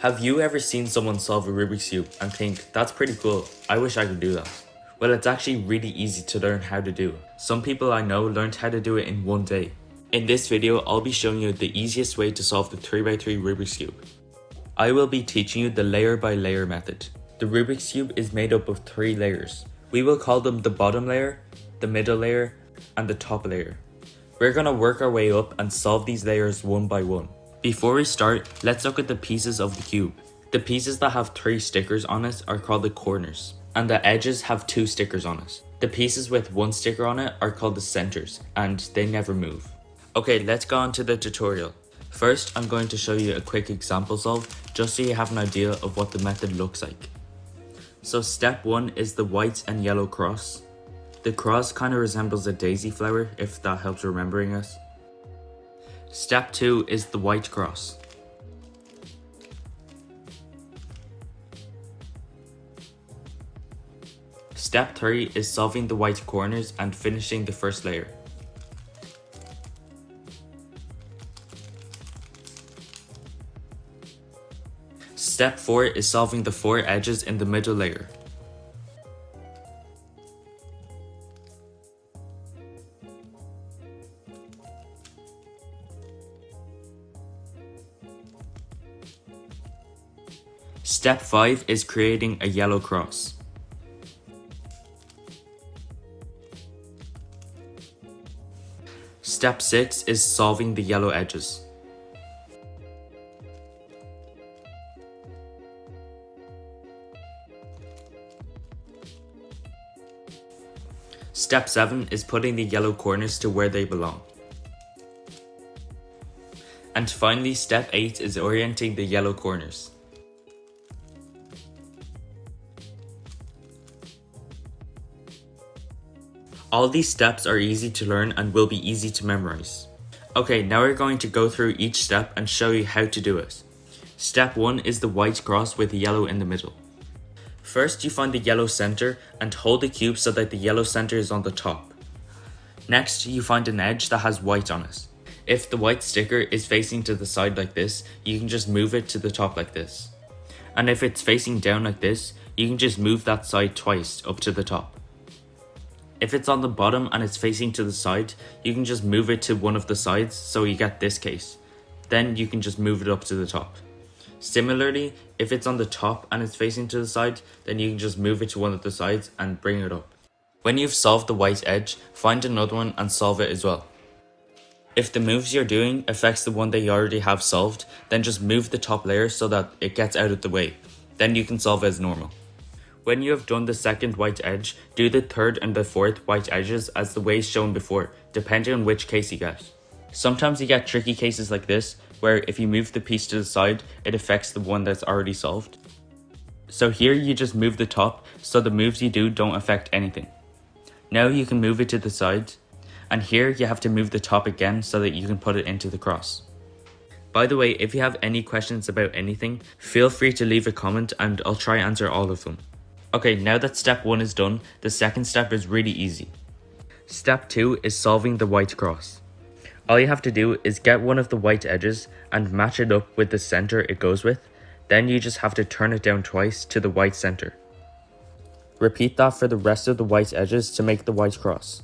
Have you ever seen someone solve a Rubik's Cube and think, that's pretty cool, I wish I could do that? Well, it's actually really easy to learn how to do. Some people I know learned how to do it in one day. In this video, I'll be showing you the easiest way to solve the 3x3 Rubik's Cube. I will be teaching you the layer by layer method. The Rubik's Cube is made up of 3 layers. We will call them the bottom layer, the middle layer, and the top layer. We're gonna work our way up and solve these layers one by one. Before we start, let's look at the pieces of the cube. The pieces that have 3 stickers on it are called the corners, and the edges have 2 stickers on it. The pieces with 1 sticker on it are called the centers, and they never move. Okay, let's go on to the tutorial. First, I'm going to show you a quick example solve, just so you have an idea of what the method looks like. So step 1 is the white and yellow cross. The cross kind of resembles a daisy flower, if that helps remembering it. Step 2 is the white cross. Step 3 is solving the white corners and finishing the first layer. Step 4 is solving the 4 edges in the middle layer. Step 5 is creating a yellow cross. Step 6 is solving the yellow edges. Step 7 is putting the yellow corners to where they belong. And finally, step 8 is orienting the yellow corners. All these steps are easy to learn and will be easy to memorize. Okay, now we're going to go through each step and show you how to do it. Step 1 is the white cross with yellow in the middle. First, you find the yellow center and hold the cube so that the yellow center is on the top. Next, you find an edge that has white on it. If the white sticker is facing to the side like this, you can just move it to the top like this. And if it's facing down like this, you can just move that side twice up to the top. If it's on the bottom and it's facing to the side, you can just move it to one of the sides so you get this case. Then you can just move it up to the top. Similarly, if it's on the top and it's facing to the side, then you can just move it to one of the sides and bring it up. When you've solved the white edge, find another one and solve it as well. If the moves you're doing affects the one that you already have solved, then just move the top layer so that it gets out of the way. Then you can solve it as normal. When you have done the second white edge, do the third and the fourth white edges as the ways shown before, depending on which case you get. Sometimes you get tricky cases like this, where if you move the piece to the side, it affects the one that's already solved. So here you just move the top, so the moves you do don't affect anything. Now you can move it to the side, and here you have to move the top again so that you can put it into the cross. By the way, if you have any questions about anything, feel free to leave a comment and I'll try answer all of them. Okay, now that step 1 is done, the second step is really easy. Step 2 is solving the white cross. All you have to do is get one of the white edges and match it up with the center it goes with. Then you just have to turn it down twice to the white center. Repeat that for the rest of the white edges to make the white cross.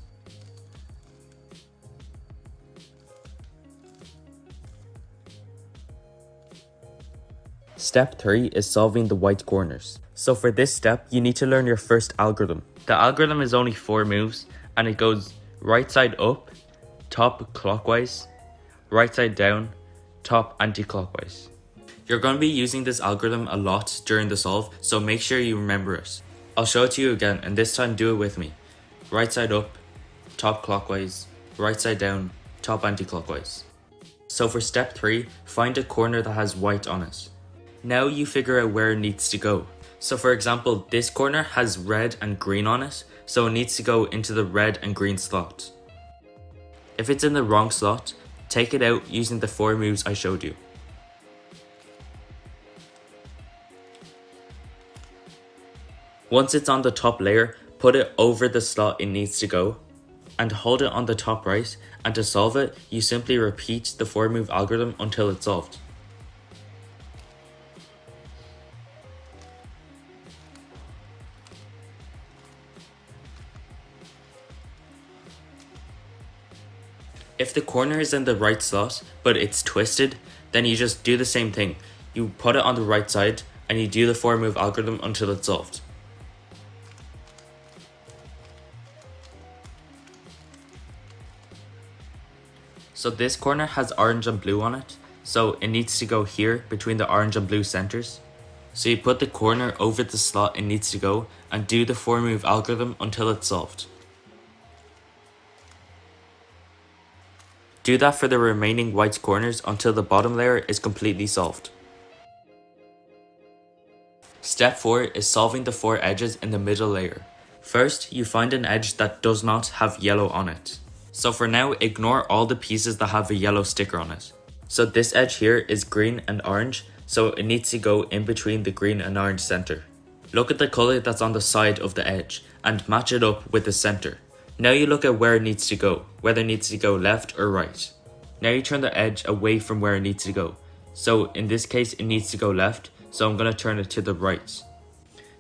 Step 3 is solving the white corners. So for this step, you need to learn your first algorithm. The algorithm is only 4 moves and it goes right side up, top clockwise, right side down, top anti-clockwise. You're going to be using this algorithm a lot during the solve, so make sure you remember it. I'll show it to you again, and this time do it with me. Right side up, top clockwise, right side down, top anti-clockwise. So for step 3, find a corner that has white on it. Now you figure out where it needs to go. So for example, this corner has red and green on it, so it needs to go into the red and green slot. If it's in the wrong slot, take it out using the 4 moves I showed you. Once it's on the top layer, put it over the slot it needs to go, and hold it on the top right, and to solve it, you simply repeat the 4 move algorithm until it's solved. If the corner is in the right slot, but it's twisted, then you just do the same thing. You put it on the right side, and you do the 4-move algorithm until it's solved. So this corner has orange and blue on it, so it needs to go here between the orange and blue centers. So you put the corner over the slot it needs to go and do the 4-move algorithm until it's solved. Do that for the remaining white corners until the bottom layer is completely solved. Step 4 is solving the 4 edges in the middle layer. First, you find an edge that does not have yellow on it. So for now, ignore all the pieces that have a yellow sticker on it. So this edge here is green and orange, so it needs to go in between the green and orange center. Look at the color that's on the side of the edge and match it up with the center. Now you look at where it needs to go, whether it needs to go left or right. Now you turn the edge away from where it needs to go. So in this case it needs to go left, so I'm going to turn it to the right.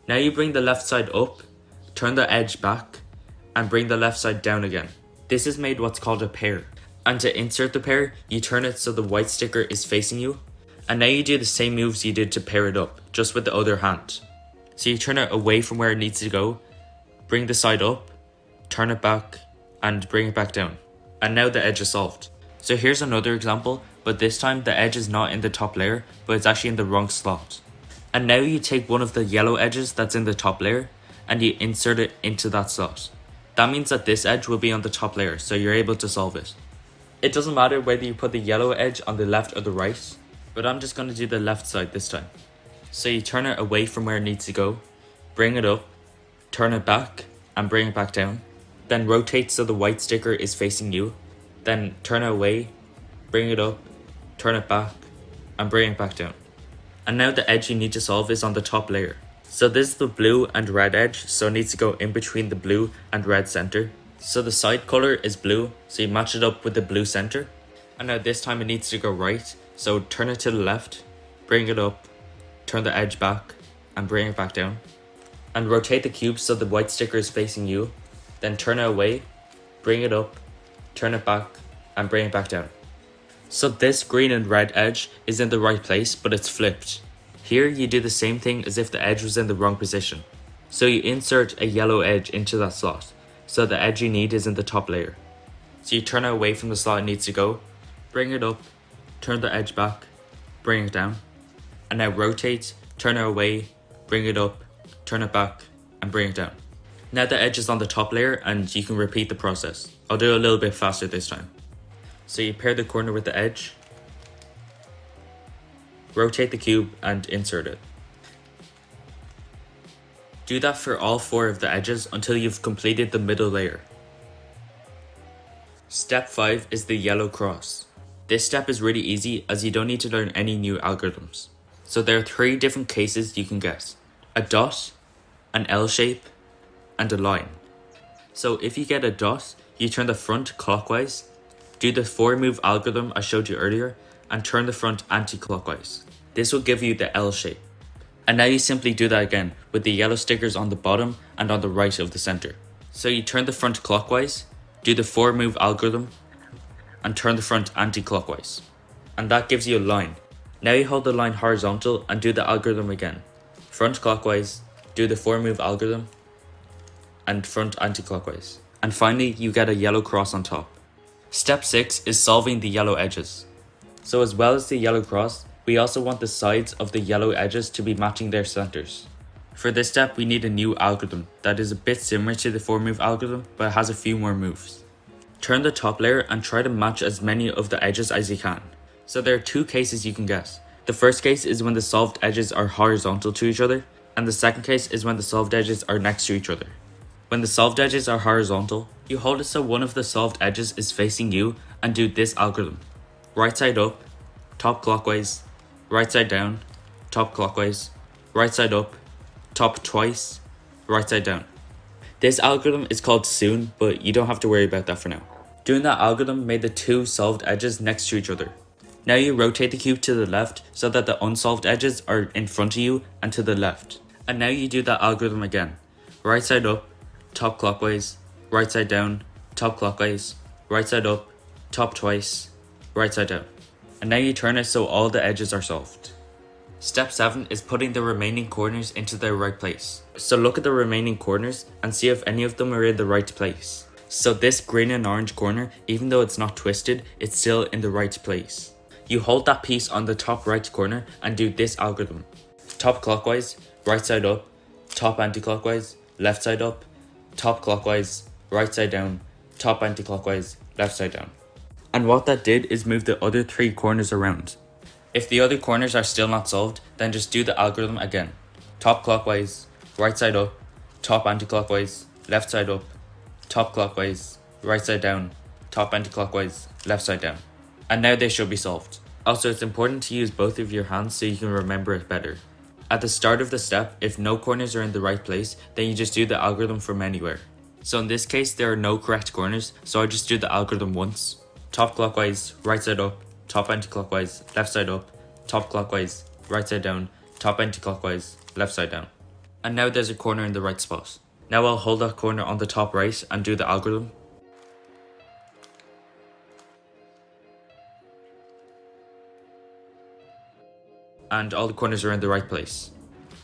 Now you bring the left side up, turn the edge back, and bring the left side down again. This is made what's called a pair. And to insert the pair, you turn it so the white sticker is facing you. And now you do the same moves you did to pair it up, just with the other hand. So you turn it away from where it needs to go, bring the side up, turn it back, and bring it back down. And now the edge is solved. So here's another example, but this time the edge is not in the top layer, but it's actually in the wrong slot. And now you take one of the yellow edges that's in the top layer, and you insert it into that slot. That means that this edge will be on the top layer, so you're able to solve it. It doesn't matter whether you put the yellow edge on the left or the right, but I'm just going to do the left side this time. So you turn it away from where it needs to go, bring it up, turn it back, and bring it back down. Then rotate so the white sticker is facing you. Then turn it away, bring it up, turn it back, and bring it back down. And now the edge you need to solve is on the top layer. So this is the blue and red edge, so it needs to go in between the blue and red center. So the side color is blue, so you match it up with the blue center. And now this time it needs to go right, so turn it to the left, bring it up, turn the edge back, and bring it back down. And rotate the cube so the white sticker is facing you. Then turn it away, bring it up, turn it back, and bring it back down. So this green and red edge is in the right place, but it's flipped. Here you do the same thing as if the edge was in the wrong position. So you insert a yellow edge into that slot, so the edge you need is in the top layer. So you turn it away from the slot it needs to go, bring it up, turn the edge back, bring it down, and now rotate, turn it away, bring it up, turn it back, and bring it down. Now the edge is on the top layer and you can repeat the process. I'll do it a little bit faster this time. So you pair the corner with the edge, rotate the cube and insert it. Do that for all 4 of the edges until you've completed the middle layer. Step 5 is the yellow cross. This step is really easy as you don't need to learn any new algorithms. So there are 3 different cases you can get: a dot, an L shape, and a line. So if you get a dot, you turn the front clockwise, do the 4-move algorithm I showed you earlier, and turn the front anti-clockwise. This will give you the L shape. And now you simply do that again with the yellow stickers on the bottom and on the right of the center. So you turn the front clockwise, do the 4-move algorithm, and turn the front anti-clockwise. And that gives you a line. Now you hold the line horizontal and do the algorithm again. Front clockwise, do the 4-move algorithm, and front anti-clockwise. And finally, you get a yellow cross on top. Step 6 is solving the yellow edges. So as well as the yellow cross, we also want the sides of the yellow edges to be matching their centers. For this step, we need a new algorithm that is a bit similar to the 4-move algorithm, but has a few more moves. Turn the top layer and try to match as many of the edges as you can. So there are 2 cases you can get. The first case is when the solved edges are horizontal to each other, and the second case is when the solved edges are next to each other. When the solved edges are horizontal, you hold it so one of the solved edges is facing you and do this algorithm. Right side up, top clockwise, right side down, top clockwise, right side up, top twice, right side down. This algorithm is called soon, but you don't have to worry about that for now. Doing that algorithm made the 2 solved edges next to each other. Now you rotate the cube to the left so that the unsolved edges are in front of you and to the left. And now you do that algorithm again. Right side up, top clockwise, right side down, top clockwise, right side up, top twice, right side down. And now you turn it so all the edges are solved. Step 7 is putting the remaining corners into their right place. So look at the remaining corners and see if any of them are in the right place. So this green and orange corner, even though it's not twisted, it's still in the right place. You hold that piece on the top right corner and do this algorithm. Top clockwise, right side up, top anti-clockwise, left side up, top clockwise, right side down, top anti-clockwise, left side down. And what that did is move the other 3 corners around. If the other corners are still not solved, then just do the algorithm again. Top clockwise, right side up, top anti-clockwise, left side up, top clockwise, right side down, top anti-clockwise, left side down. And now they should be solved. Also, it's important to use both of your hands so you can remember it better. At the start of the step, if no corners are in the right place, then you just do the algorithm from anywhere. So in this case, there are no correct corners, so I just do the algorithm once. Top clockwise, right side up, top anti-clockwise, left side up, top clockwise, right side down, top anti-clockwise, left side down. And now there's a corner in the right spot. Now I'll hold that corner on the top right and do the algorithm. And all the corners are in the right place.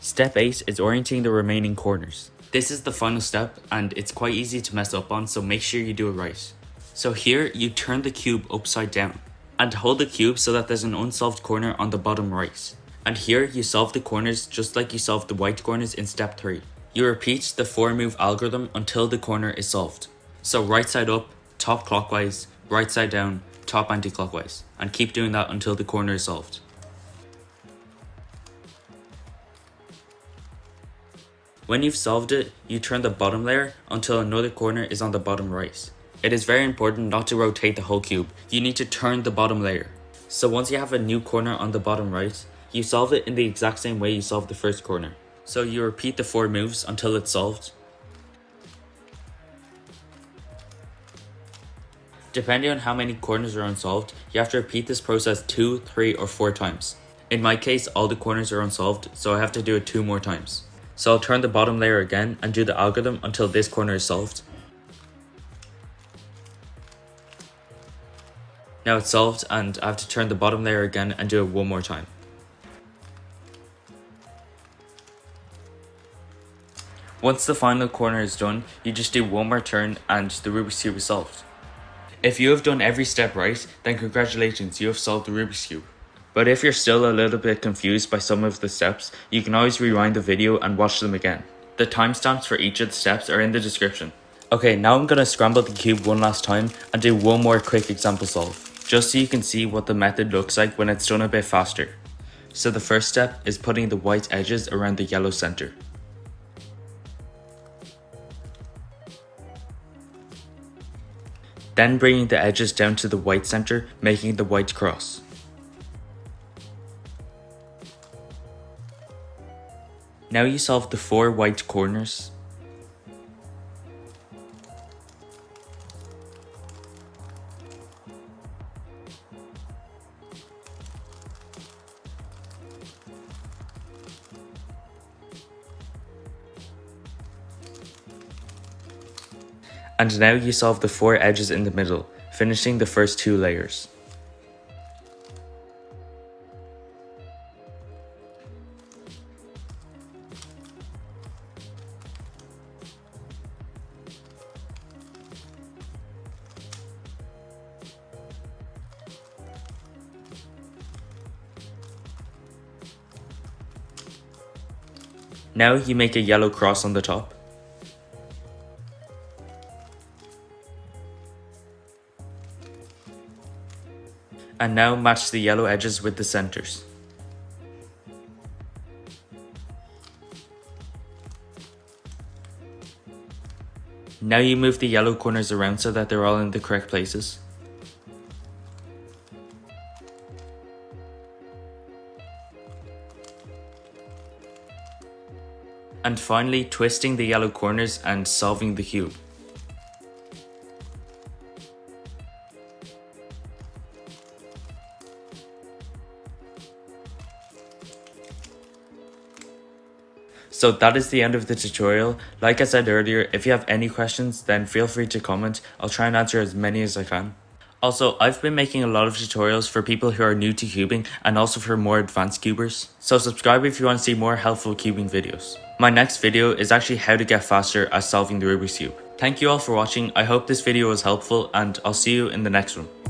Step 8 is orienting the remaining corners. This is the final step and it's quite easy to mess up on, so make sure you do it right. So here you turn the cube upside down and hold the cube so that there's an unsolved corner on the bottom right. And here you solve the corners just like you solved the white corners in step 3. You repeat the 4-move algorithm until the corner is solved. So right side up, top clockwise, right side down, top anti-clockwise, and keep doing that until the corner is solved. When you've solved it, you turn the bottom layer until another corner is on the bottom right. It is very important not to rotate the whole cube. You need to turn the bottom layer. So once you have a new corner on the bottom right, you solve it in the exact same way you solved the first corner. So you repeat the 4 moves until it's solved. Depending on how many corners are unsolved, you have to repeat this process 2, 3, or 4 times. In my case, all the corners are unsolved, so I have to do it 2 more times. So I'll turn the bottom layer again and do the algorithm until this corner is solved. Now it's solved and I have to turn the bottom layer again and do it 1 more time. Once the final corner is done, you just do 1 more turn and the Rubik's Cube is solved. If you have done every step right, then congratulations, you have solved the Rubik's Cube. But if you're still a little bit confused by some of the steps, you can always rewind the video and watch them again. The timestamps for each of the steps are in the description. Okay, now I'm going to scramble the cube one last time and do 1 more quick example solve, just so you can see what the method looks like when it's done a bit faster. So the first step is putting the white edges around the yellow center. Then bringing the edges down to the white center, making the white cross. Now you solve the 4 white corners. And now you solve the 4 edges in the middle, finishing the first 2 layers. Now you make a yellow cross on the top. And now match the yellow edges with the centers. Now you move the yellow corners around so that they're all in the correct places. And finally, twisting the yellow corners and solving the cube. So that is the end of the tutorial. Like I said earlier, if you have any questions, then feel free to comment. I'll try and answer as many as I can. Also, I've been making a lot of tutorials for people who are new to cubing and also for more advanced cubers. So subscribe if you want to see more helpful cubing videos. My next video is actually how to get faster at solving the Rubik's Cube. Thank you all for watching. I hope this video was helpful and I'll see you in the next one.